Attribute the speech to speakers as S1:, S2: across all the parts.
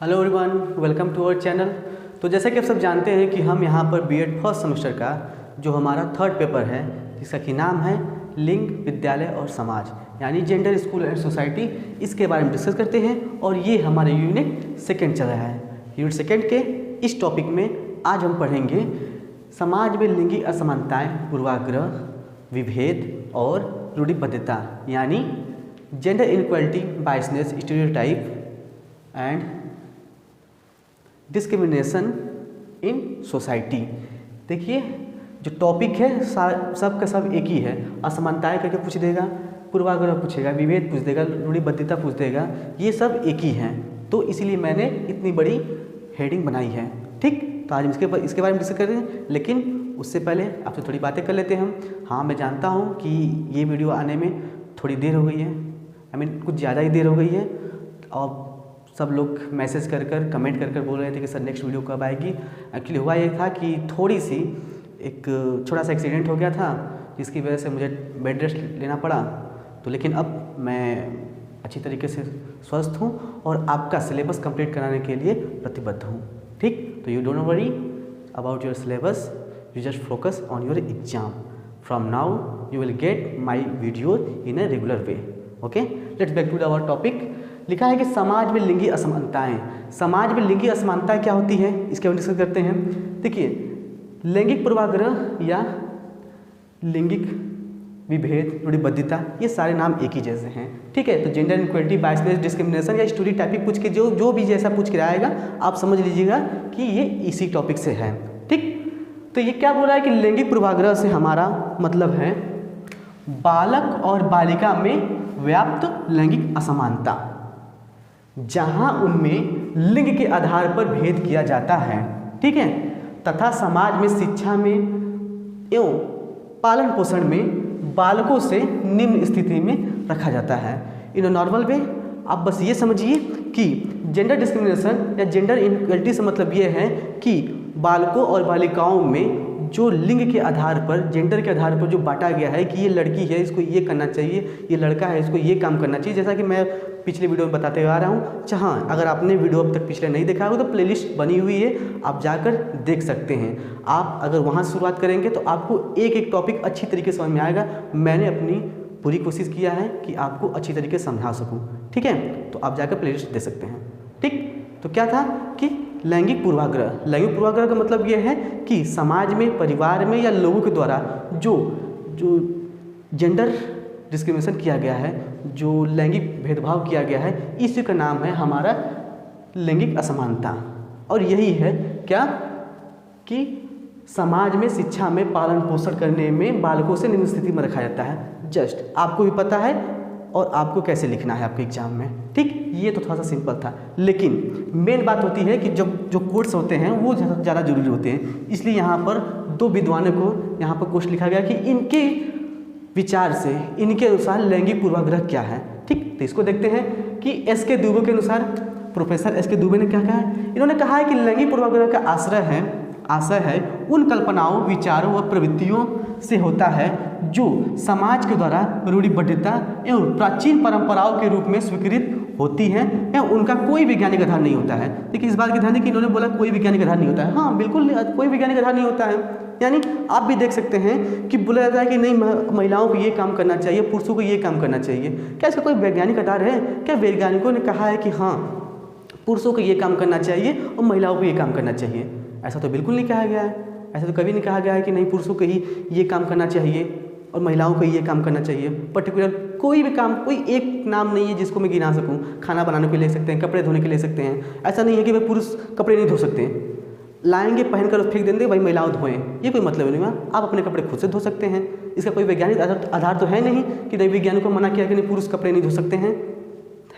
S1: Hello everyone, welcome to our channel. तो जैसा कि आप सब जानते हैं कि हम यहाँ पर बीएड फर्स्ट सेमेस्टर का जो हमारा थर्ड पेपर है जिसका कि नाम है लिंग, विद्यालय और समाज यानी जेंडर, स्कूल एंड सोसाइटी, इसके बारे में डिस्कस करते हैं। और ये हमारे यूनिट सेकेंड चल रहा है। यूनिट सेकेंड के इस टॉपिक में आज हम पढ़ेंगे समाज में लिंगी असमानताएँ, पूर्वाग्रह, विभेद और रूढ़िबद्धता यानी gender inequality, biasness, stereotype and discrimination in society. देखिए जो टॉपिक है सब का सब एक ही है। असमानताएं करके पूछ देगा, पूर्वाग्रह पूछेगा, विभेद पूछ देगा, रूढ़िबद्धता पूछ देगा, ये सब एक ही हैं। तो इसीलिए मैंने इतनी बड़ी हेडिंग बनाई है। ठीक, तो आज हम इसके बारे में डिस्कस करेंगे, लेकिन उससे पहले आपसे थोड़ी बातें कर लेते हैं हम। हाँ, मैं जानता हूँ कि ये वीडियो आने में थोड़ी देर हो गई है, कुछ ज़्यादा ही देर हो गई है। और सब लोग मैसेज कर कमेंट कर बोल रहे थे कि सर नेक्स्ट वीडियो कब आएगी। एक्चुअली हुआ ये था कि थोड़ी सी एक छोटा सा एक्सीडेंट हो गया था जिसकी वजह से मुझे बेड रेस्ट लेना पड़ा। तो लेकिन अब मैं अच्छी तरीके से स्वस्थ हूँ और आपका सिलेबस कंप्लीट कराने के लिए प्रतिबद्ध हूँ। ठीक, तो you don't worry about your syllabus, you just focus on your exam. From now you will get my video in a regular way. Okay, let's back to our topic. लिखा है कि समाज में लिंगी असमानताएं। समाज में लिंगी असमानताएं क्या होती है, इसके बारे में डिस्कस करते हैं। देखिए, लैंगिक पूर्वाग्रह या लैंगिक विभेद, रूढ़िबद्धता, ये सारे नाम एक ही जैसे हैं। ठीक है, तो जेंडर इनक्वालिटी, बायसनेस, डिस्क्रिमिनेशन या स्टीरियोटाइपिक पूछ के जो भी जैसा पूछ के आएगा आप समझ लीजिएगा कि ये इसी टॉपिक से है। ठीक, तो ये क्या बोल रहा है कि लैंगिक पूर्वाग्रह से हमारा मतलब है बालक और बालिका में व्याप्त लैंगिक असमानता, जहां उनमें लिंग के आधार पर भेद किया जाता है। ठीक है, तथा समाज में शिक्षा में एवं पालन पोषण में बालकों से निम्न स्थिति में रखा जाता है। इन नॉर्मल वे आप बस ये समझिए कि जेंडर डिस्क्रिमिनेशन या जेंडर इनइक्वालिटी से मतलब ये है कि बालकों और बालिकाओं में जो लिंग के आधार पर, जेंडर के आधार पर जो बांटा गया है कि ये लड़की है इसको ये करना चाहिए, ये लड़का है इसको ये काम करना चाहिए। जैसा कि मैं पिछले वीडियो में बताते आ रहा हूँ। हाँ, अगर आपने वीडियो अब तक पिछले नहीं देखा हो तो प्लेलिस्ट बनी हुई है, आप जाकर देख सकते हैं। आप अगर वहाँ से शुरुआत करेंगे तो आपको एक एक टॉपिक अच्छी तरीके से समझ में आएगा। मैंने अपनी पूरी कोशिश किया है कि आपको अच्छी तरीके से समझा सकूँ। ठीक है, तो आप जाकर प्लेलिस्ट दे सकते हैं। ठीक, तो क्या था कि लैंगिक पूर्वाग्रह। लैंगिक पूर्वाग्रह का मतलब ये है कि समाज में, परिवार में या लोगों के द्वारा जो जेंडर डिस्क्रिमिनेशन किया गया है, जो लैंगिक भेदभाव किया गया है, इसी का नाम है हमारा लैंगिक असमानता। और यही है क्या कि समाज में, शिक्षा में, पालन पोषण करने में बालकों से निम्न स्थिति में रखा जाता है। जस्ट आपको भी पता है और आपको कैसे लिखना है आपके एग्जाम में। ठीक, ये तो थोड़ा सा सिंपल था, लेकिन मेन बात होती है कि जब जो कोर्स होते हैं वो ज़्यादा जरूरी होते हैं। इसलिए यहाँ पर दो विद्वानों को यहाँ पर क्वेश्चन लिखा गया कि इनके विचार से, इनके अनुसार लैंगिक पूर्वाग्रह क्या है। ठीक, तो इसको देखते हैं कि एस के दुबे के अनुसार, प्रोफेसर एस के दुबे ने क्या कहा है। इन्होंने कहा है कि लैंगिक पूर्वाग्रह का आशय है उन कल्पनाओं, विचारों व प्रवृत्तियों से होता है जो समाज के द्वारा रूढ़िबद्धता एवं प्राचीन परंपराओं के रूप में स्वीकृत होती हैं एवं उनका कोई वैज्ञानिक आधार नहीं होता है। देखिए, इस बात की ध्यान दें कि इन्होंने बोला कोई वैज्ञानिक आधार नहीं होता है। हाँ, बिल्कुल कोई वैज्ञानिक आधार नहीं होता है। यानी आप भी देख सकते हैं कि बोला जाता है कि नहीं, महिलाओं को ये काम करना चाहिए, पुरुषों को ये काम करना चाहिए। क्या इसका कोई वैज्ञानिक आधार है? क्या वैज्ञानिकों ने कहा है कि हाँ पुरुषों को ये काम करना चाहिए और महिलाओं को ये काम करना चाहिए? ऐसा तो बिल्कुल नहीं कहा गया है। ऐसा तो कभी नहीं कहा गया है कि नहीं पुरुषों को ही ये काम करना चाहिए और महिलाओं को ये काम करना चाहिए। पर्टिकुलर कोई भी काम, कोई एक नाम नहीं है जिसको मैं गिना सकूं। खाना बनाने के लिए ले सकते हैं, कपड़े धोने के लिए ले सकते हैं। ऐसा नहीं है कि भाई पुरुष कपड़े नहीं धो सकते हैं, लाएंगे पहनकर फेंक देंगे, भाई महिलाओं धोएं, ये कोई मतलब नहीं है। आप अपने कपड़े खुद से धो सकते हैं। इसका कोई वैज्ञानिक आधार तो है नहीं कि नहीं वैज्ञानिकों को मना किया कि नहीं पुरुष कपड़े नहीं धो सकते हैं,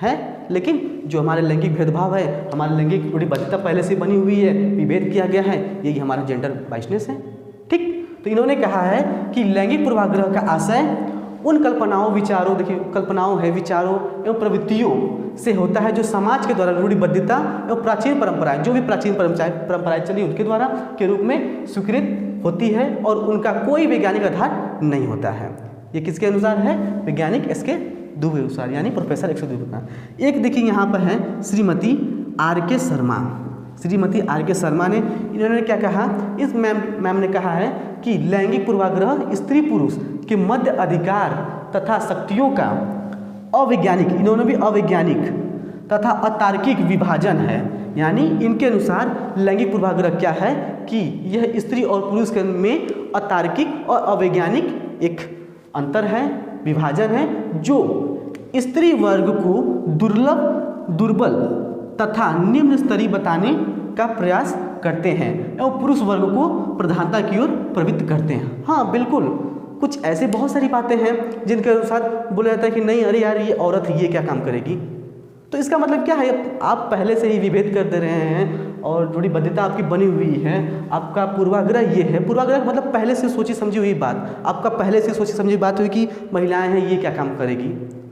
S1: है। लेकिन जो हमारे लैंगिक भेदभाव है, हमारे लैंगिक रूढ़िबद्धता पहले से बनी हुई है, विभेद किया गया है, यही हमारा जेंडर बाइसनेस है। ठीक, तो इन्होंने कहा है कि लैंगिक पूर्वाग्रह का आशय उन कल्पनाओं, विचारों, देखिए कल्पनाओं है, विचारों एवं प्रवृत्तियों से होता है जो समाज के द्वारा रूढ़िबद्धता एवं प्राचीन परंपराएं, जो भी प्राचीन परंपराएं चली उनके द्वारा के रूप में स्वीकृत होती है और उनका कोई वैज्ञानिक आधार नहीं होता है। ये किसके अनुसार है? वैज्ञानिक एस के दुबे अनुसार, यानी प्रोफेसर एस के दुबे का। एक देखिए यहाँ पर है श्रीमती आर के शर्मा, श्रीमती आर के शर्मा ने, इन्होंने क्या कहा, इस मैम ने कहा है कि लैंगिक पूर्वाग्रह स्त्री पुरुष के मध्य अधिकार तथा शक्तियों का अवैज्ञानिक, इन्होंने भी अवैज्ञानिक तथा अतार्किक विभाजन है। यानी इनके अनुसार लैंगिक पूर्वाग्रह क्या है कि यह स्त्री और पुरुष के में अतार्किक और अवैज्ञानिक एक अंतर है, विभाजन है, जो स्त्री वर्ग को दुर्लभ, दुर्बल तथा निम्न स्तरीय बताने का प्रयास करते हैं एवं पुरुष वर्ग को प्रधानता की ओर प्रवृत्त करते हैं। हाँ बिल्कुल, कुछ ऐसे बहुत सारी बातें हैं जिनके अनुसार बोला जाता है कि नहीं, अरे यार ये औरत ये क्या काम करेगी। तो इसका मतलब क्या है, आप पहले से ही विभेद कर दे रहे हैं और जोड़ी बद्धता आपकी बनी हुई है। आपका पूर्वाग्रह ये है, पूर्वाग्रह मतलब पहले से सोची समझी हुई बात, आपका पहले से सोची समझी बात हुई कि महिलाएं हैं ये क्या काम करेगी।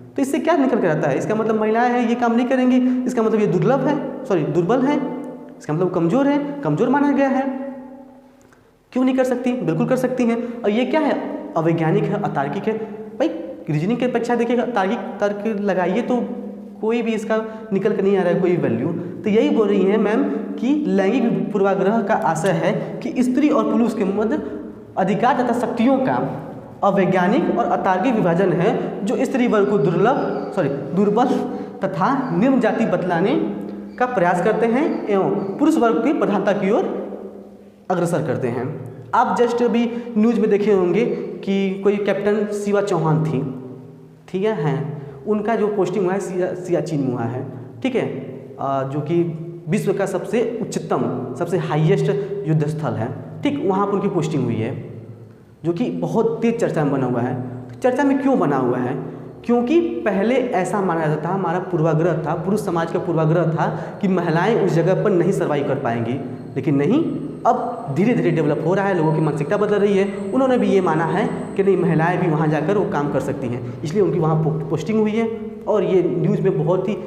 S1: तो इससे क्या निकल कर आता है, इसका मतलब महिलाएं हैं ये काम नहीं करेंगी, इसका मतलब ये दुर्लभ है, सॉरी दुर्बल है, इसका मतलब कमज़ोर है, कमज़ोर माना गया है। क्यों नहीं कर सकती, बिल्कुल कर सकती हैं। और ये क्या है, अवैज्ञानिक है, अतार्किक है। भाई रीजनिंग की अपेक्षा देखिएगा, तार्किक तर्क लगाइए तो कोई भी इसका निकल कर नहीं आ रहा है कोई वैल्यू। तो यही बोल रही हैं मैम कि लैंगिक पूर्वाग्रह का आशय है कि स्त्री और पुरुष के मध्य अधिकार तथा शक्तियों का अवैज्ञानिक और अतार्किक विभाजन है, जो स्त्री वर्ग को दुर्बल तथा निम्न जाति बतलाने का प्रयास करते हैं एवं पुरुष वर्ग की प्रधानता की ओर अग्रसर करते हैं। आप जस्ट अभी न्यूज़ में देखे होंगे कि कोई कैप्टन शिवा चौहान थी, ठीक है, उनका जो पोस्टिंग हुआ है सियाचिन हुआ है, ठीक है, जो कि विश्व का सबसे उच्चतम, सबसे हाईएस्ट युद्ध स्थल है, ठीक, वहाँ पर उनकी पोस्टिंग हुई है, जो कि बहुत तेज चर्चा में बना हुआ है। चर्चा में क्यों बना हुआ है, क्योंकि पहले ऐसा माना जाता था, हमारा पूर्वाग्रह था, पुरुष समाज का पूर्वाग्रह था कि महिलाएं उस जगह पर नहीं सर्वाइव कर पाएंगी। लेकिन नहीं, अब धीरे धीरे डेवलप हो रहा है, लोगों की मानसिकता बदल रही है। उन्होंने भी ये माना है कि नहीं, महिलाएं भी वहाँ जाकर वो काम कर सकती हैं, इसलिए उनकी वहाँ पोस्टिंग हुई है। और ये न्यूज़ में बहुत ही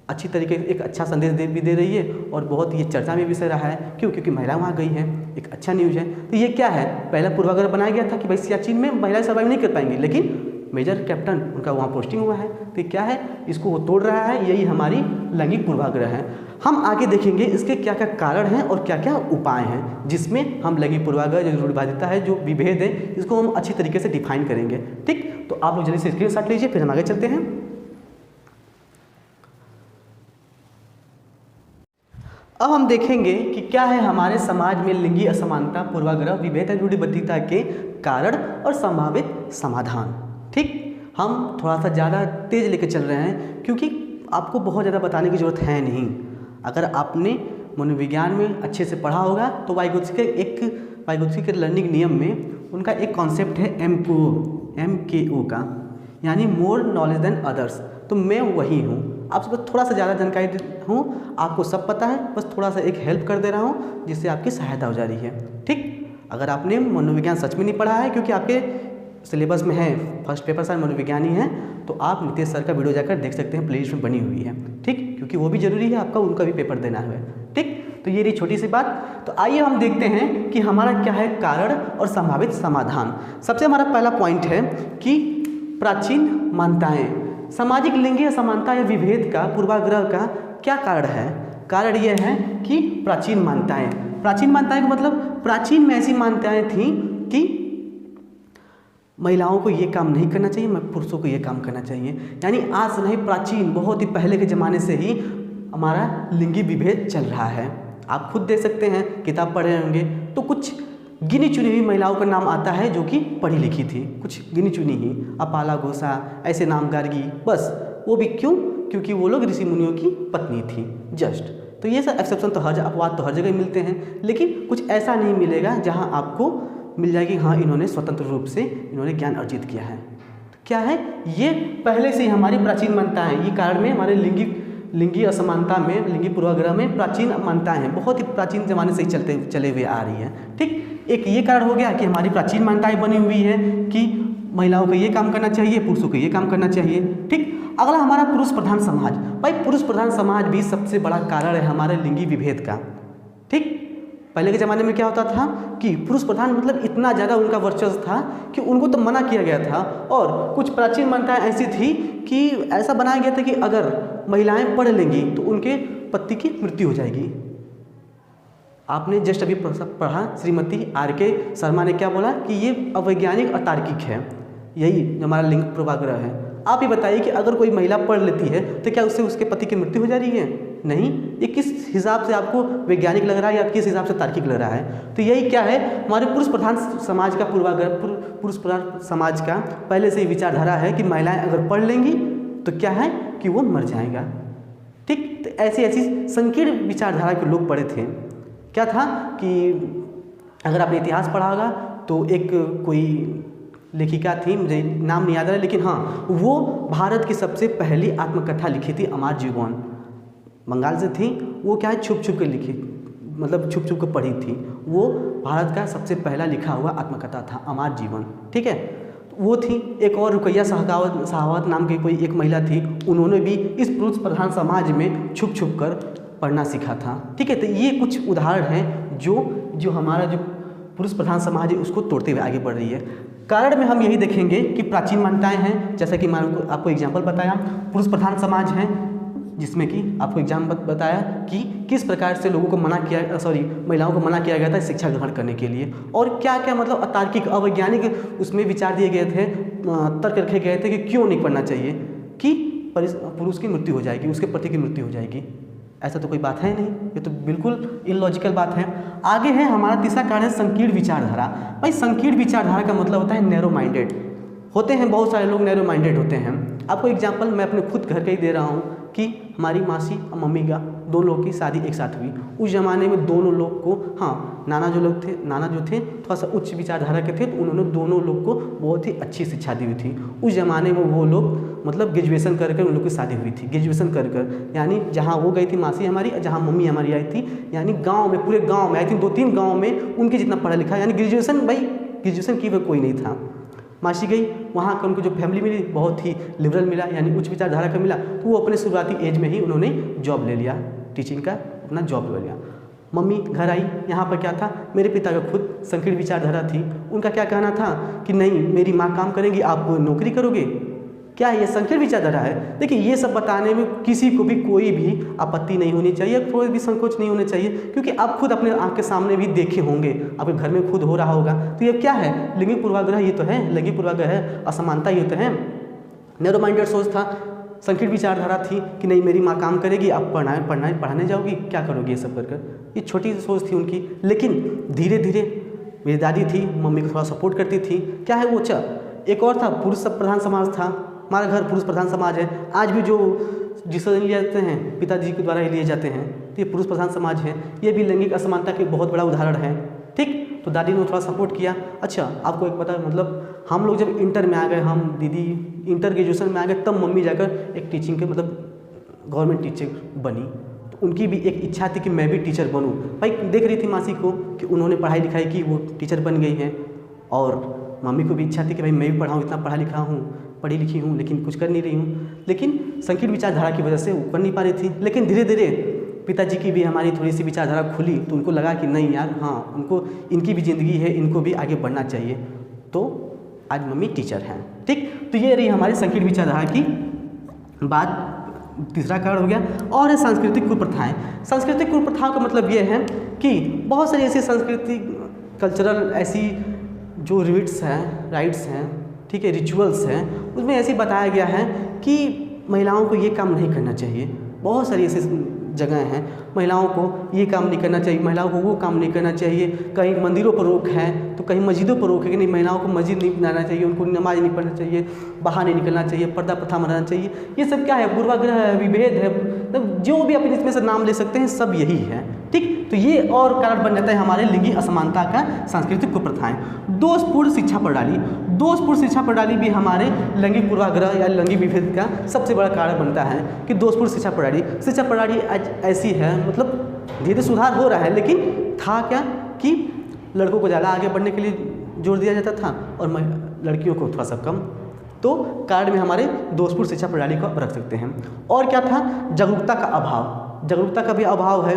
S1: अच्छी तरीके से एक अच्छा संदेश भी दे रही है और बहुत ये चर्चा में विषय रहा है। क्यों, क्योंकि महिला वहाँ गई है, एक अच्छा न्यूज़ है। तो ये क्या है, पहला पूर्वाग्रह बनाया गया था कि भाई सियाचिन में महिलाएं सर्वाइव नहीं कर पाएंगी, लेकिन मेजर कैप्टन उनका वहाँ पोस्टिंग हुआ है। तो ये क्या है, इसको वो तोड़ रहा है, यही हमारी लैंगिक पूर्वाग्रह है। हम आगे देखेंगे इसके क्या क्या कारण हैं और क्या क्या उपाय हैं, जिसमें हम लैंगिक पूर्वाग्रह जो रूढ़िवादिता है, जो विभेद है, इसको हम अच्छी तरीके से डिफाइन करेंगे। ठीक, तो आप लोग जल्दी से स्क्रीनशॉट लीजिए, फिर हम आगे चलते हैं। अब हम देखेंगे कि क्या है हमारे समाज में लिंगी असमानता, पूर्वाग्रह, विभेद और रूढ़िबद्धता के कारण और संभावित समाधान। ठीक, हम थोड़ा सा ज़्यादा तेज लेके चल रहे हैं क्योंकि आपको बहुत ज़्यादा बताने की ज़रूरत है नहीं। अगर आपने मनोविज्ञान में अच्छे से पढ़ा होगा तो वाइगोत्स्की के लर्निंग नियम में उनका एक कॉन्सेप्ट है MKO का, यानी मोर नॉलेज देन अदर्स। तो मैं वही हूँ, आपसे बस थोड़ा सा ज़्यादा जानकारी हूँ, आपको सब पता है, बस थोड़ा सा एक हेल्प कर दे रहा हूँ जिससे आपकी सहायता हो जा रही है। ठीक, अगर आपने मनोविज्ञान सच में नहीं पढ़ा है, क्योंकि आपके सिलेबस में है फर्स्ट पेपर सर मनोविज्ञान ही है, तो आप नितेश सर का वीडियो जाकर देख सकते हैं, प्लेलिस्ट में बनी हुई है। ठीक, क्योंकि वो भी जरूरी है, आपका उनका भी पेपर देना है। ठीक, तो ये रही छोटी सी बात। तो आइए हम देखते हैं कि हमारा क्या है कारण और संभावित समाधान। सबसे हमारा पहला पॉइंट है कि प्राचीन मान्यताएं, सामाजिक लिंगी असमानता या विभेद का, पूर्वाग्रह का क्या कारण है। कारण ये है कि प्राचीन मान्यताएं का मतलब प्राचीन में ऐसी मान्यताएं थी कि महिलाओं को ये काम नहीं करना चाहिए, पुरुषों को ये काम करना चाहिए। यानी आज नहीं, प्राचीन बहुत ही पहले के ज़माने से ही हमारा लिंगी विभेद चल रहा है। आप खुद देख सकते हैं, किताब पढ़े होंगे तो कुछ गिनी चुनी हुई महिलाओं का नाम आता है जो कि पढ़ी लिखी थी, कुछ गिनी चुनी ही, अपाला घोषा, ऐसे नाम गार्गी, बस। वो भी क्यों, क्योंकि वो लोग ऋषि मुनियों की पत्नी थी, जस्ट। तो ये सब एक्सेप्शन तो अपवाद तो हर जगह मिलते हैं, लेकिन कुछ ऐसा नहीं मिलेगा जहाँ आपको मिल जाएगी हाँ इन्होंने स्वतंत्र रूप से इन्होंने ज्ञान अर्जित किया है। तो क्या है, ये पहले से ही हमारी प्राचीन मान्यताएं, ये कारण में हमारे लिंगी असमानता में, लिंगी पूर्वाग्रह में प्राचीन मान्यताएं हैं, बहुत ही प्राचीन जमाने से ही चले हुए आ रही हैं। ठीक, एक ये कारण हो गया कि हमारी प्राचीन मान्यताएं बनी हुई है कि महिलाओं को ये काम करना चाहिए, पुरुषों को ये काम करना चाहिए। ठीक, अगला हमारा पुरुष प्रधान समाज। भाई पुरुष प्रधान समाज भी सबसे बड़ा कारण है हमारे लिंगी विभेद का। ठीक, पहले के ज़माने में क्या होता था कि पुरुष प्रधान मतलब इतना ज़्यादा उनका वर्चस्व था कि उनको तो मना किया गया था। और कुछ प्राचीन मान्यताएं ऐसी थी कि ऐसा बनाया गया था कि अगर महिलाएं पढ़ लेंगी तो उनके पति की मृत्यु हो जाएगी। आपने जस्ट अभी पढ़ा, श्रीमती R.K. शर्मा ने क्या बोला कि ये अवैज्ञानिक अतार्किक है, यही हमारा लिंग पूर्वाग्रह है। आप ये बताइए कि अगर कोई महिला पढ़ लेती है तो क्या उससे उसके पति की मृत्यु हो जा रही है? नहीं। ये किस हिसाब से आपको वैज्ञानिक लग रहा है या किस हिसाब से तार्किक लग रहा है? तो यही क्या है, हमारे पुरुष प्रधान समाज का पूर्वाग्रह, पुरुष प्रधान समाज का पहले से ही विचारधारा है कि महिलाएं अगर पढ़ लेंगी तो क्या है कि वो मर जाएगा। ठीक, तो ऐसी ऐसी संकीर्ण विचारधारा के लोग पढ़े थे। क्या था कि अगर आपने इतिहास पढ़ा होगा तो एक कोई लेखिका थी, मुझे नाम नहीं याद आ रहा, लेकिन हाँ, वो भारत की सबसे पहली आत्मकथा लिखी थी, अमार जीवन, बंगाल से थी। वो क्या है, छुप छुप के लिखी, मतलब छुप छुप के पढ़ी थी। वो भारत का सबसे पहला लिखा हुआ आत्मकथा था, अमार जीवन। ठीक है, वो थी। एक और रुकैया सहावत नाम की कोई एक महिला थी, उन्होंने भी इस पुरुष प्रधान समाज में छुप छुप कर पढ़ना सीखा था। ठीक है, तो ये कुछ उदाहरण हैं जो हमारा जो पुरुष प्रधान समाज है उसको तोड़ते हुए आगे बढ़ रही है। कारण में हम यही देखेंगे कि प्राचीन मान्यताएं हैं, जैसा कि मैंने आपको एग्जाम्पल बताया, पुरुष प्रधान समाज है, जिसमें कि आपको एग्जाम्पल बताया कि किस प्रकार से लोगों को महिलाओं को मना किया गया था शिक्षा ग्रहण करने के लिए, और क्या क्या मतलब अतार्किक अवैज्ञानिक उसमें विचार दिए गए थे, तर्क रखे गए थे कि क्यों नहीं पढ़ना चाहिए, कि पुरुष की मृत्यु हो जाएगी, उसके पति की मृत्यु हो जाएगी। ऐसा तो कोई बात है नहीं, ये तो बिल्कुल इलॉजिकल बात है। आगे है हमारा तीसरा कारण है संकीर्ण विचारधारा। भाई संकीर्ण विचारधारा का मतलब होता है नैरो माइंडेड होते हैं, बहुत सारे लोग नैरो माइंडेड होते हैं। आपको एग्जांपल मैं अपने खुद घर का ही दे रहा हूँ कि हमारी मासी और मम्मी का दोनों लोग की शादी एक साथ हुई। उस ज़माने में दोनों लोग को, हाँ, नाना जो थे थोड़ा सा उच्च विचारधारा के थे, तो उन्होंने दोनों लोग को बहुत ही अच्छी शिक्षा दी हुई थी। उस ज़माने में वो लोग मतलब ग्रेजुएशन कर उन लोग की शादी हुई थी, ग्रेजुएशन कर यानी जहाँ वो गई थी मासी हमारी, जहाँ मम्मी हमारी आई थी, यानी गाँव में, पूरे गाँव में आई थिंक 2-3 गाँव में उनके जितना पढ़ा लिखा, यानी ग्रेजुएशन की हुआ कोई नहीं था। मासी गई, वहाँ का उनको जो फैमिली मिली बहुत ही लिबरल मिला, यानी उच्च विचारधारा का मिला, तो वो अपने शुरुआती एज में ही उन्होंने जॉब ले लिया, टीचिंग का अपना जॉब ले लिया। मम्मी घर आई, यहाँ पर क्या था, मेरे पिता का खुद संकीर्ण विचारधारा थी। उनका क्या कहना था कि नहीं, मेरी माँ काम करेंगी, आप नौकरी करोगे। क्या है ये संकीर्ण विचारधारा है। देखिए, ये सब बताने में किसी को भी कोई भी आपत्ति नहीं होनी चाहिए, कोई भी संकोच नहीं होना चाहिए, क्योंकि आप खुद अपने आँख के सामने भी देखे होंगे, आपके घर में खुद हो रहा होगा। तो ये क्या है, लैंगिक पूर्वाग्रह ये तो है, लैंगिक पूर्वाग्रह है, असमानता ये तो है। नैरो माइंडेड सोच था, संकीर्ण विचारधारा थी कि नहीं मेरी माँ काम करेगी, आप पढ़ाने जाओगी, क्या करोगे ये सब कर। ये छोटी सोच थी उनकी, लेकिन धीरे धीरे मेरी दादी थी, मम्मी को थोड़ा सपोर्ट करती थी। क्या है वो एक और था, पुरुष प्रधान समाज था, हमारा घर पुरुष प्रधान समाज है। आज भी जो डिसीजन लिए जाते हैं पिताजी के द्वारा ही लिए जाते हैं, तो ये पुरुष प्रधान समाज है। ये भी लैंगिक असमानता के बहुत बड़ा उदाहरण है। ठीक, तो दादी ने थोड़ा सपोर्ट किया। अच्छा, आपको एक पता, मतलब हम लोग जब इंटर में आ गए, हम दीदी इंटर ग्रेजुएशन में आ गए, तब मम्मी जाकर एक टीचिंग के मतलब गवर्नमेंट टीचर बनी। तो उनकी भी एक इच्छा थी कि मैं भी टीचर बनूँ। भाई देख रही थी मासी को कि उन्होंने पढ़ाई लिखाई की, वो टीचर बन गई हैं, और मम्मी को भी इच्छा थी कि भाई मैं भी पढ़ाऊँ, इतना पढ़ी लिखी हूँ, लेकिन कुछ कर नहीं रही हूँ। लेकिन संकीर्ण विचारधारा की वजह से वो कर नहीं पा रही थी। लेकिन धीरे धीरे पिताजी की भी हमारी थोड़ी सी विचारधारा खुली, तो उनको लगा कि नहीं यार, हाँ, उनको इनकी भी ज़िंदगी है, इनको भी आगे बढ़ना चाहिए। तो आज मम्मी टीचर हैं। ठीक, तो ये रही हमारी संकीर्ण विचारधारा की बात। तीसरा कारण हो गया, और है सांस्कृतिक कुप्रथाएँ। सांस्कृतिक कुप्रथाओं का मतलब ये है कि बहुत सारी ऐसी संस्कृति, कल्चरल ऐसी जो रिट्स हैं, राइट्स हैं, ठीक है, रिचुअल्स हैं, उसमें ऐसे बताया गया है कि महिलाओं को ये काम नहीं करना चाहिए। बहुत सारी ऐसी जगह हैं, महिलाओं को ये काम नहीं करना चाहिए, महिलाओं को वो काम नहीं करना चाहिए। कहीं मंदिरों पर रोक है, तो कहीं मस्जिदों पर रोक है कि नहीं, महिलाओं को मस्जिद नहीं बनाना चाहिए, उनको नमाज नहीं पढ़ना चाहिए, बाहर नहीं निकलना चाहिए, पर्दा प्रथा मनाना चाहिए। ये सब क्या है, पूर्वाग्रह है, विभेद है, मतलब जो भी आप इसमें से नाम ले सकते हैं, सब यही है। ठीक, तो ये और कारण बन जाता है हमारे लिंगी असमानता का, सांस्कृतिक कुप्रथाएं। दोषपूर्ण शिक्षा प्रणाली भी हमारे लैंगिक पूर्वाग्रह या लैंगिक विभेद का सबसे बड़ा कारण बनता है कि दोषपूर्ण शिक्षा प्रणाली ऐसी है, मतलब धीरे सुधार हो रहा है, लेकिन था क्या कि लड़कों को ज़्यादा आगे बढ़ने के लिए जोर दिया जाता था और लड़कियों को थोड़ा सा कम। तो कारण में हमारे दोषपूर्ण शिक्षा प्रणाली को रख सकते हैं। और क्या था, जागरूकता का भी अभाव है।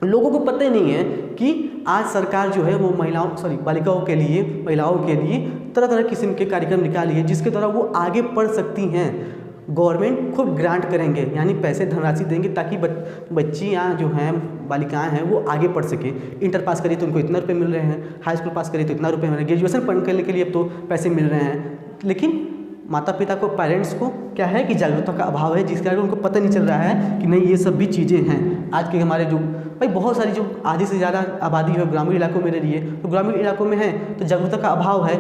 S1: लोगों को पता ही नहीं है कि आज सरकार जो है वो बालिकाओं के लिए, महिलाओं के लिए तरह तरह किस्म के कार्यक्रम निकाली है जिसके द्वारा वो आगे पढ़ सकती हैं। गवर्नमेंट खूब ग्रांट करेंगे, यानी पैसे धनराशि देंगे ताकि बच्चियाँ जो हैं, बालिकाएं हैं, वो आगे पढ़ सके। इंटर पास करिए तो उनको इतना रुपये मिल रहे हैं, हाई स्कूल पास करिए तो इतना रुपये मिल रहे हैं, ग्रेजुएशन करने के लिए अब तो पैसे मिल रहे हैं। लेकिन माता पिता को, पेरेंट्स को क्या है कि जागरूकता का अभाव है, जिसके कारण उनको पता नहीं चल रहा है कि नहीं ये सब भी चीज़ें हैं। आज के हमारे जो भाई बहुत सारी जो आधी से ज़्यादा आबादी है ग्रामीण इलाकों में रह रही है, तो ग्रामीण इलाकों में है तो जागरूकता का अभाव है,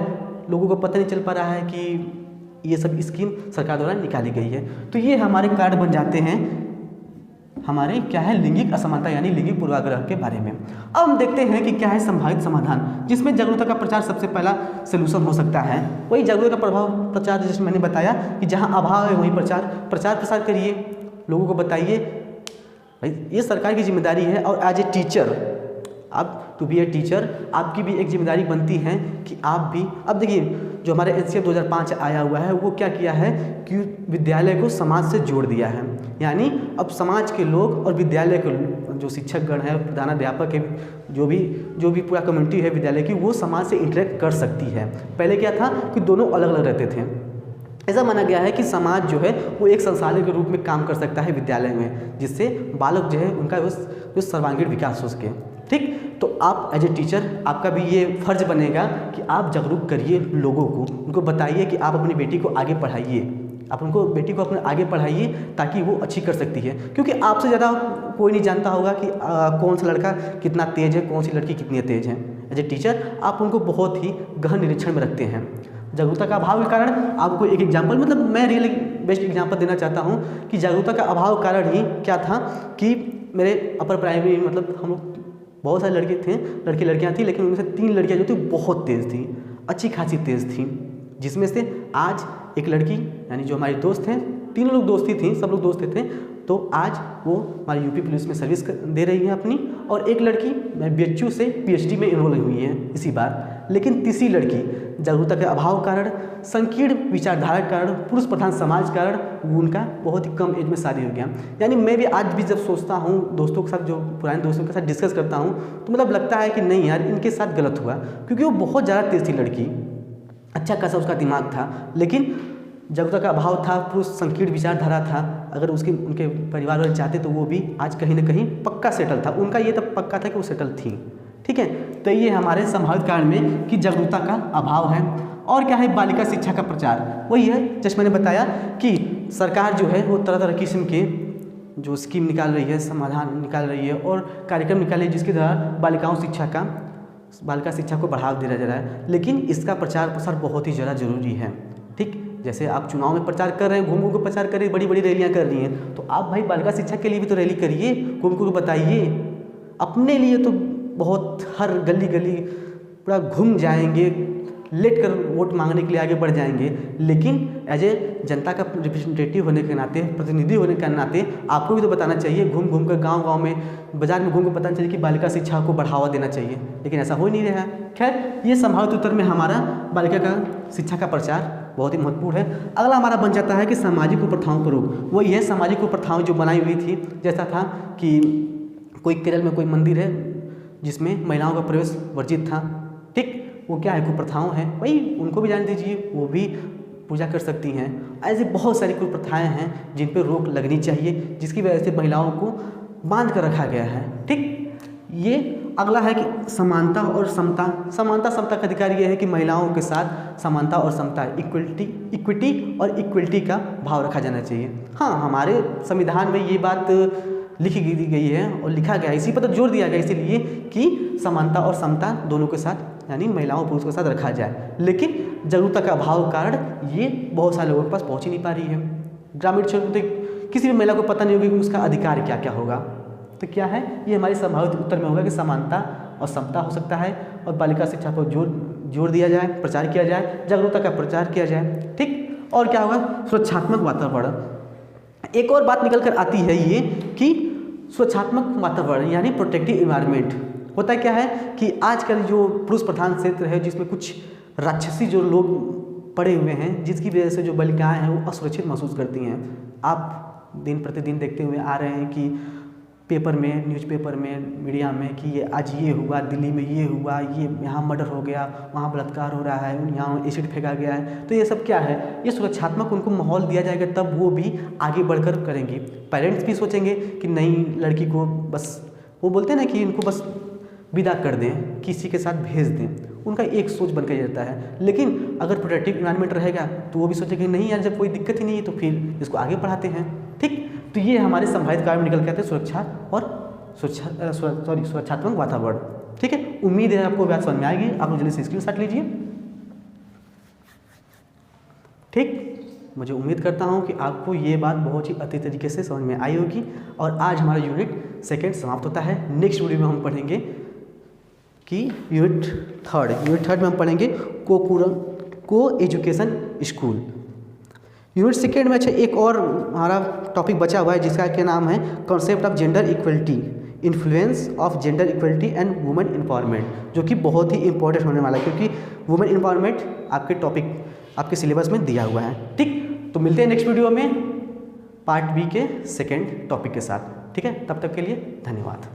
S1: लोगों को पता नहीं चल पा रहा है कि ये सब स्कीम सरकार द्वारा निकाली गई है। तो ये हमारे कार्ड बन जाते हैं हमारे क्या है लैंगिक असमानता यानी लैंगिक पूर्वाग्रह के बारे में। अब हम देखते हैं कि क्या है संभावित समाधान, जिसमें जागरूकता का प्रचार सबसे पहला सोल्यूशन हो सकता है। वही जागरूकता का प्रभाव प्रचार, जैसे मैंने बताया कि जहां अभाव है वहीं प्रचार प्रसार करिए, लोगों को बताइए। भाई ये सरकार की जिम्मेदारी है, और एज ए टीचर, आप टू बी ए टीचर आपकी भी एक जिम्मेदारी बनती है कि आप भी, अब देखिए जो हमारे NCF 2005 आया हुआ है वो क्या किया है कि विद्यालय को समाज से जोड़ दिया है। यानी अब समाज के लोग और विद्यालय के जो शिक्षकगण है, प्रधानाध्यापक है, जो भी पूरा कम्युनिटी है विद्यालय की, वो समाज से इंटरेक्ट कर सकती है। पहले क्या था कि दोनों अलग अलग रहते थे। ऐसा माना गया है कि समाज जो है वो एक संस्थान के रूप में काम कर सकता है विद्यालय में, जिससे बालक जो है उनका जो सर्वांगीण विकास हो सके। ठीक, तो आप एज ए टीचर आपका भी ये फर्ज बनेगा कि आप जागरूक करिए लोगों को, उनको बताइए कि आप अपनी बेटी को आगे पढ़ाइए, आप उनको बेटी को अपने आगे पढ़ाइए ताकि वो अच्छी कर सकती है। क्योंकि आपसे ज़्यादा कोई नहीं जानता होगा कि कौन सा लड़का कितना तेज़ है, कौन सी लड़की कितनी तेज़ है। एज ए टीचर आप उनको बहुत ही गहन निरीक्षण में रखते हैं। जागरूकता का अभाव के कारण आपको एक एग्जाम्पल, मतलब मैं रियली बेस्ट एग्जाम्पल देना चाहता हूँ कि जागरूकता का अभाव कारण ही क्या था कि मेरे अपर प्राइमरी, मतलब हम लोग बहुत सारे लड़के थे, लड़कियाँ थी, लेकिन उनमें से 3 लड़कियाँ जो थी बहुत तेज़ थी, अच्छी खासी तेज़ थी, जिसमें से आज एक लड़की यानी जो हमारी दोस्त हैं, 3 लोग दोस्ती थी, सब लोग दोस्त थे, तो आज वो हमारी यूपी पुलिस में सर्विस दे रही है अपनी, और एक लड़की BHU से PhD में इन्वॉल्व हुई है इसी बार। लेकिन तीसरी लड़की जागरूकता के अभाव कारण, संकीर्ण विचारधारा के कारण, पुरुष प्रधान समाज कारण उनका बहुत ही कम एज में शादी हो गया। यानी मैं भी आज भी जब सोचता हूँ दोस्तों के साथ, जो पुराने दोस्तों के साथ डिस्कस करता हूँ, तो मतलब लगता है कि नहीं यार इनके साथ गलत हुआ, क्योंकि वो बहुत ज़्यादा तेज़ थी लड़की, अच्छा खासा उसका दिमाग था, लेकिन जागरूकता का अभाव था, पुरुष संकीर्ण विचारधारा था। अगर उनके परिवार वाले चाहते तो वो भी आज कहीं ना कहीं पक्का सेटल था, उनका ये तब पक्का था कि वो सेटल थी। ठीक है, तो ये हमारे संभावित कारण में कि जागरूकता का अभाव है। और क्या है, बालिका शिक्षा का प्रचार, वही है जैसे मैंने बताया कि सरकार जो है वो तरह तरह किस्म के जो स्कीम निकाल रही है, समाधान निकाल रही है और कार्यक्रम निकाल रही है, जिसके द्वारा बालिका शिक्षा को बढ़ावा दिया जा रहा है। लेकिन इसका प्रचार प्रसार बहुत ही ज़्यादा जरूरी है। ठीक, जैसे आप चुनाव में प्रचार कर रहे हैं, घूम घूम के प्रचार करिए, बड़ी बड़ी रैलियां कर रही हैं, तो आप भाई बालिका शिक्षा के लिए भी तो रैली करिए, घूम घूम बताइए। अपने लिए तो बहुत हर गली गली पूरा घूम जाएंगे, लेट कर वोट मांगने के लिए आगे बढ़ जाएंगे, लेकिन एज ए जनता का रिप्रेजेंटेटिव होने के नाते, प्रतिनिधि होने के नाते आपको भी तो बताना चाहिए, घूम घूम कर गाँव में, बाजार में घूम कर बताना चाहिए कि बालिका शिक्षा को बढ़ावा देना चाहिए, लेकिन ऐसा हो ही नहीं रहा है। खैर, ये संभावित उत्तर में हमारा बालिका का शिक्षा का प्रचार बहुत ही महत्वपूर्ण है। अगला हमारा बन जाता है कि सामाजिक कुप्रथाओं पर रोक। वही है सामाजिक कुप्रथाएं जो बनाई हुई थी, जैसा था कि कोई केरल में कोई मंदिर है जिसमें महिलाओं का प्रवेश वर्जित था। ठीक, वो क्या है, कुप्रथाओं हैं, वही उनको भी जाने दीजिए, वो भी पूजा कर सकती हैं। ऐसी बहुत सारी कुप्रथाएं हैं जिन पर रोक लगनी चाहिए, जिसकी वजह से महिलाओं को बांध कर रखा गया है। ठीक, ये अगला है कि समानता और समता। समानता समता का अधिकार ये है कि महिलाओं के साथ समानता और समता, इक्विटी और इक्वलिटी का भाव रखा जाना चाहिए। हाँ, हमारे संविधान में ये बात लिखी गई है और लिखा गया है, इसी पर तो जोर दिया गया इसीलिए कि समानता और समता दोनों के साथ, यानी महिलाओं पुरुष के साथ रखा जाए। लेकिन जागरूकता का अभाव कारण ये बहुत सारे लोगों के पास पहुँच ही नहीं पा रही है। ग्रामीण क्षेत्र में तो किसी भी महिला को पता नहीं होगा कि उसका अधिकार क्या क्या होगा। तो क्या है, ये हमारी संभावित उत्तर में होगा कि समानता और समता हो सकता है, और बालिका शिक्षा पर जोर दिया जाए, प्रचार किया जाए, जागरूकता का प्रचार किया जाए। ठीक, और क्या होगा, सुरक्षात्मक वातावरण। एक और बात निकल कर आती है ये कि सुरक्षात्मक वातावरण यानी प्रोटेक्टिव इन्वायरमेंट। होता क्या है कि आजकल जो पुरुष प्रधान क्षेत्र है, जिसमें कुछ राक्षसी जो लोग पड़े हुए हैं, जिसकी वजह से जो बालिकाएँ हैं वो असुरक्षित महसूस करती हैं। आप दिन प्रतिदिन देखते हुए आ रहे हैं कि पेपर में, न्यूज़पेपर में, मीडिया में कि ये आज ये हुआ, दिल्ली में ये हुआ, ये यहाँ मर्डर हो गया, वहाँ बलात्कार हो रहा है, यहाँ एसिड फेंका गया है। तो ये सब क्या है, ये सुरक्षात्मक उनको माहौल दिया जाएगा, तब वो भी आगे बढ़कर करेंगी। पेरेंट्स भी सोचेंगे कि नहीं, लड़की को बस, वो बोलते हैं ना कि इनको बस विदा कर दें, किसी के साथ भेज दें, उनका एक सोच बन के रहता है। लेकिन अगर प्रोटेक्टिव इन्वायरमेंट रहेगा तो वो भी सोचेंगे नहीं यार, जब कोई दिक्कत ही नहीं है तो फिर इसको आगे बढ़ाते हैं। ठीक, तो ये हमारे संभावित कार्य में निकल के आते हैं सुरक्षा और सुरक्षात्मक वातावरण। ठीक है, उम्मीद है आपको बात समझ में आएगी। आप लोग जल्दी से स्क्रीनशॉट लीजिए। ठीक, मुझे उम्मीद करता हूँ कि आपको ये बात बहुत ही अच्छी तरीके से समझ में आई होगी। और आज हमारा यूनिट 2 समाप्त होता है। नेक्स्ट वीडियो में हम पढ़ेंगे कि यूनिट 3 में हम पढ़ेंगे को एजुकेशन स्कूल। यूनिट 2 में अच्छा एक और हमारा टॉपिक बचा हुआ है जिसका क्या नाम है, concept of gender equality, influence of gender equality and women empowerment, जो कि बहुत ही इंपॉर्टेंट होने वाला है क्योंकि वुमेन एम्पावरमेंट आपके टॉपिक, आपके सिलेबस में दिया हुआ है। ठीक, तो मिलते हैं नेक्स्ट वीडियो में पार्ट बी के 2nd टॉपिक के साथ। ठीक है, तब तक के लिए धन्यवाद।